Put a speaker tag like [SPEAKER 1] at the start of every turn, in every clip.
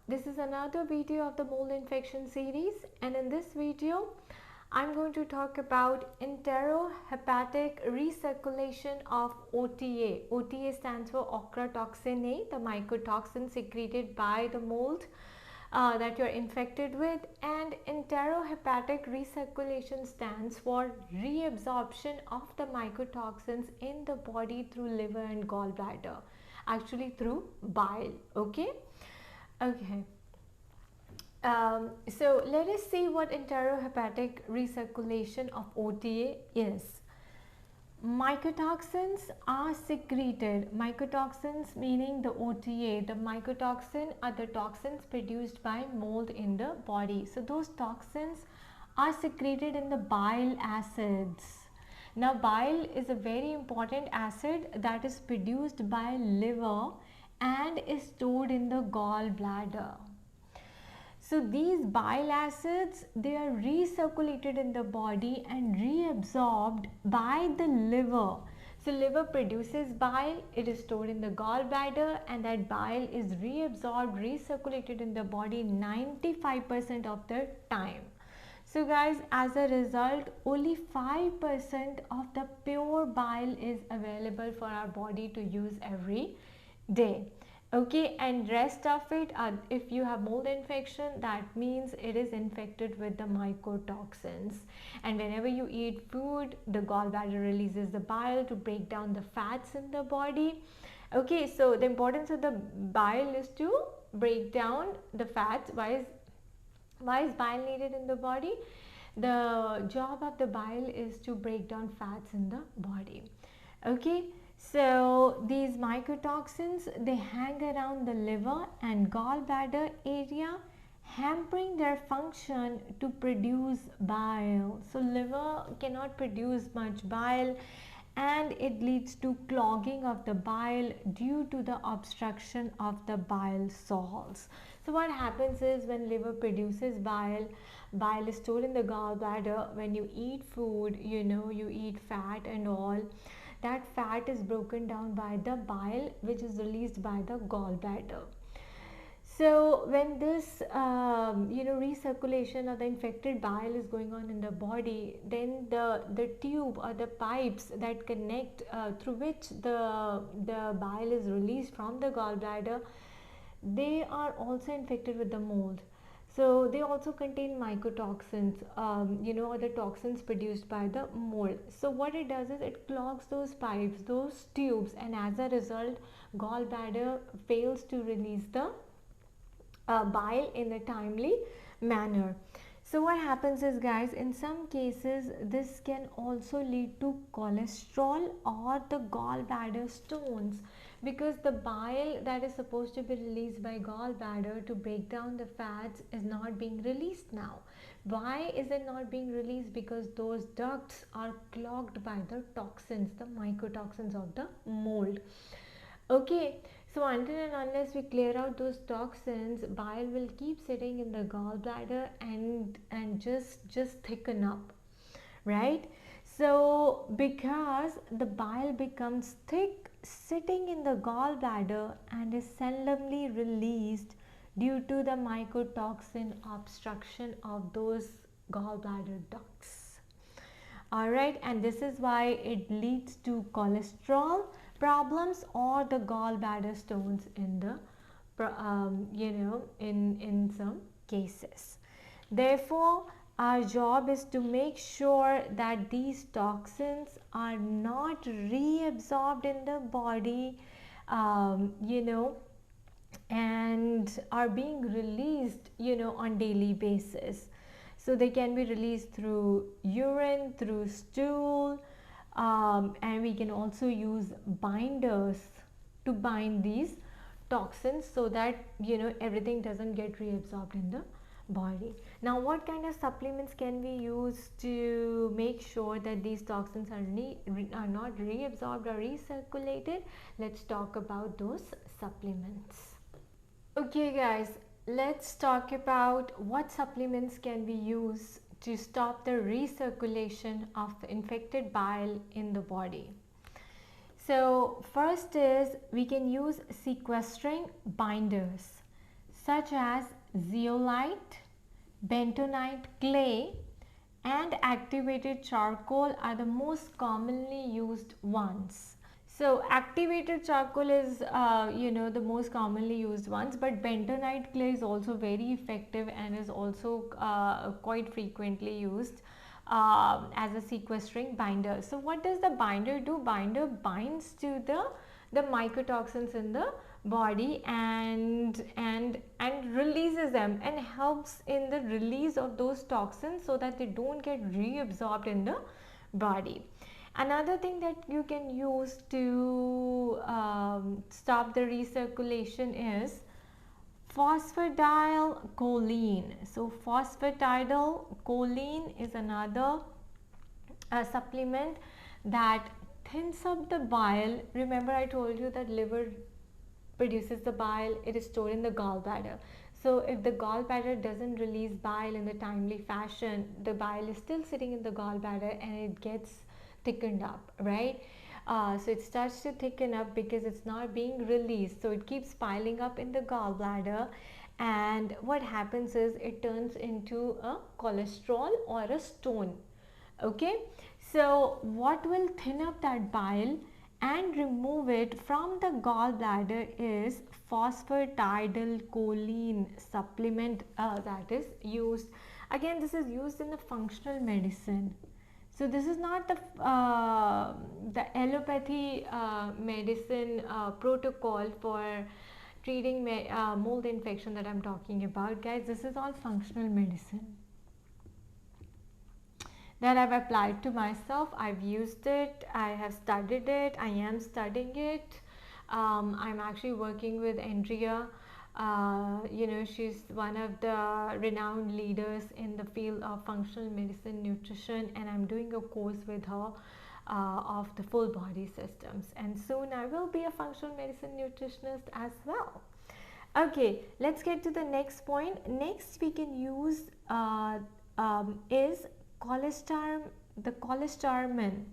[SPEAKER 1] This is another video of the mold infection series, and in this video I'm going to talk about enterohepatic recirculation of OTA. OTA stands for ochratoxin A, the mycotoxin secreted by the mold that you're infected with, and enterohepatic recirculation stands for reabsorption of the mycotoxins in the body through liver and gallbladder, actually through bile. Okay. So let us see what enterohepatic recirculation of OTA is. Mycotoxins are secreted. Mycotoxins meaning the OTA. The mycotoxin are the toxins produced by mold in the body. So those toxins are secreted in the bile acids. Now bile is a very important acid that is produced by liver and is stored in the gallbladder. So these bile acids, they are recirculated in the body and reabsorbed by the liver. So liver produces bile, it is stored in the gallbladder, and that bile is reabsorbed, recirculated in the body 95% of the time. So guys, as a result, only 5% of the pure bile is available for our body to use every day. Okay, and rest of it, if you have mold infection, that means it is infected with the mycotoxins. And whenever you eat food, the gallbladder releases the bile to break down the fats in the body. Okay, so the importance of the bile is to break down the fats. Why is bile needed in the body? The job of the bile is to break down fats in the body. Okay. So these mycotoxins, they hang around the liver and gallbladder area, hampering their function to produce bile. So liver cannot produce much bile, and it leads to clogging of the bile due to the obstruction of the bile salts. So what happens is, when liver produces bile, bile is stored in the gallbladder. When you eat food, you eat fat and all, that fat is broken down by the bile, which is released by the gallbladder. So when this recirculation of the infected bile is going on in the body, then the tube or the pipes that connect through which the bile is released from the gallbladder, they are also infected with the mold. So they also contain mycotoxins, the toxins produced by the mold. So what it does is, it clogs those pipes, those tubes, and as a result, gallbladder fails to release the bile in a timely manner. So what happens is, guys, in some cases this can also lead to cholesterol or the gallbladder stones, because the bile that is supposed to be released by gallbladder to break down the fats is not being released now. Why is it not being released? Because those ducts are clogged by the toxins, the mycotoxins of the mold. Okay, so until and unless we clear out those toxins, bile will keep sitting in the gallbladder and just thicken up, right? So because the bile becomes thick sitting in the gallbladder and is seldomly released due to the mycotoxin obstruction of those gallbladder ducts. Alright, and this is why it leads to cholesterol problems or the gallbladder stones in the in some cases. Therefore, our job is to make sure that these toxins are not reabsorbed in the body, and are being released, on daily basis. So they can be released through urine, through stool, and we can also use binders to bind these toxins so that everything doesn't get reabsorbed in the body. Now, what kind of supplements can we use to make sure that these toxins are not reabsorbed or recirculated? Let's talk about those supplements. Okay guys, let's talk about what supplements can we use to stop the recirculation of infected bile in the body. So first is, we can use sequestering binders. such as zeolite, bentonite clay, and activated charcoal are the most commonly used ones. So activated charcoal is the most commonly used ones, but bentonite clay is also very effective and is also quite frequently used as a sequestering binder. So what does the binder do? Binder binds to the mycotoxins in the body and releases them and helps in the release of those toxins so that they don't get reabsorbed in the body. Another thing that you can use to stop the recirculation is phosphatidylcholine. So phosphatidylcholine is another supplement that thins up the bile. Remember I told you that liver produces the bile, it is stored in the gallbladder. So if the gallbladder doesn't release bile in the timely fashion, the bile is still sitting in the gallbladder and it gets thickened up, right? So it starts to thicken up because it's not being released, so it keeps piling up in the gallbladder, and what happens is it turns into a cholesterol or a stone. Okay, so what will thin up that bile and remove it from the gallbladder is phosphatidylcholine supplement that is used. Again, this is used in the functional medicine. So this is not the allopathy medicine protocol for treating mold infection that I'm talking about, guys. This is all functional medicine that I've applied to myself. I've used it, I have studied it, I am studying it. I'm actually working with Andrea. She's one of the renowned leaders in the field of functional medicine nutrition, and I'm doing a course with her of the full body systems, and soon I will be a functional medicine nutritionist as well. Okay, let's get to the next point. Next we can use is cholestyramine.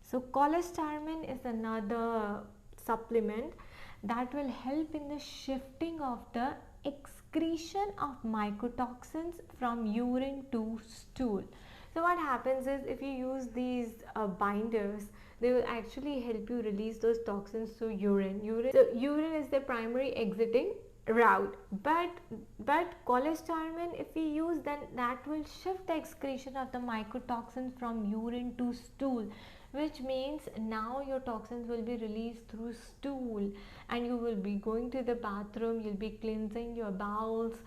[SPEAKER 1] So cholestyramine is another supplement that will help in the shifting of the excretion of mycotoxins from urine to stool. So what happens is, if you use these binders, they will actually help you release those toxins through urine. So urine is the primary exiting route, but cholestyramine, if we use, then that will shift the excretion of the mycotoxins from urine to stool, which means now your toxins will be released through stool, and you will be going to the bathroom, you'll be cleansing your bowels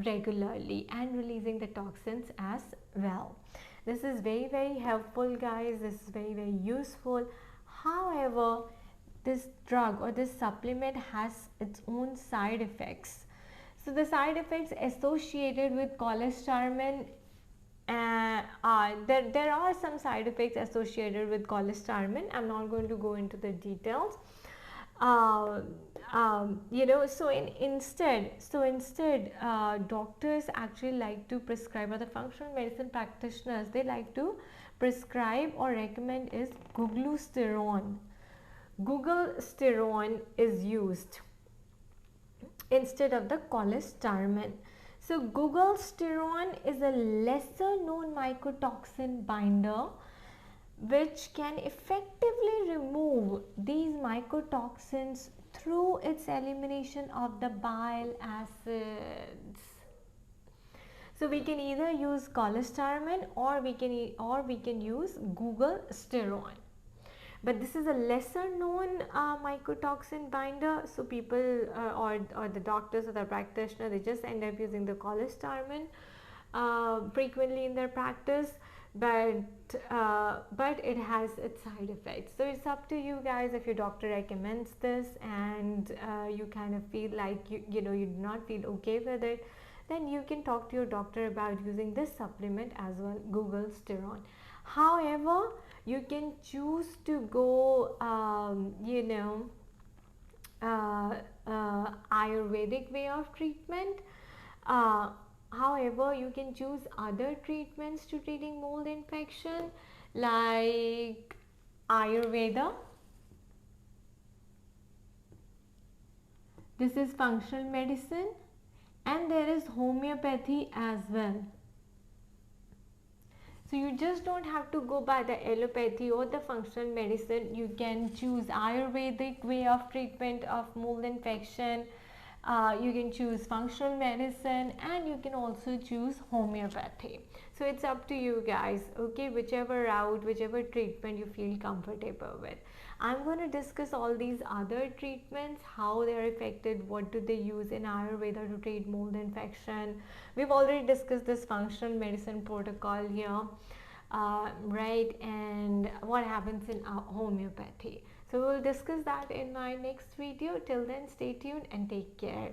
[SPEAKER 1] regularly and releasing the toxins as well. This is very, very helpful, guys. This is very, very useful. However, this drug or this supplement has its own side effects. So the side effects associated with cholestyramine, there are some side effects associated with cholestyramine. I'm not going to go into the details. Instead, doctors actually like to prescribe, or the functional medicine practitioners, they like to prescribe or recommend is glucosterone. Glucosterone is used instead of the cholestyramine. So glucosterone is a lesser known mycotoxin binder which can effectively remove these mycotoxins through its elimination of the bile acids. So we can either use cholestyramine or we can use glucosterone. But this is a lesser known mycotoxin binder, so people or the doctors or the practitioner, they just end up using the cholestyramine frequently in their practice, but it has its side effects. So it's up to you guys. If your doctor recommends this and you kind of feel like you do not feel okay with it, then you can talk to your doctor about using this supplement as well, glucosterone. However, you can choose to go Ayurvedic way of treatment. However, you can choose other treatments to treating mold infection like Ayurveda. This is functional medicine. homeopathy as well. So you just don't have to go by the allopathy or the functional medicine. You can choose Ayurvedic way of treatment of mold infection. You can choose functional medicine, and you can also choose homeopathy. So it's up to you guys, okay, whichever route, whichever treatment you feel comfortable with. I'm going to discuss all these other treatments, how they are affected, what do they use in Ayurveda to treat mold infection. We've already discussed this functional medicine protocol here, right, and what happens in homeopathy. So we'll discuss that in my next video. Till then, stay tuned and take care.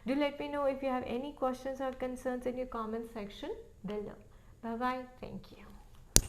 [SPEAKER 1] Do let me know if you have any questions or concerns in your comment section below. Bye bye. Thank you.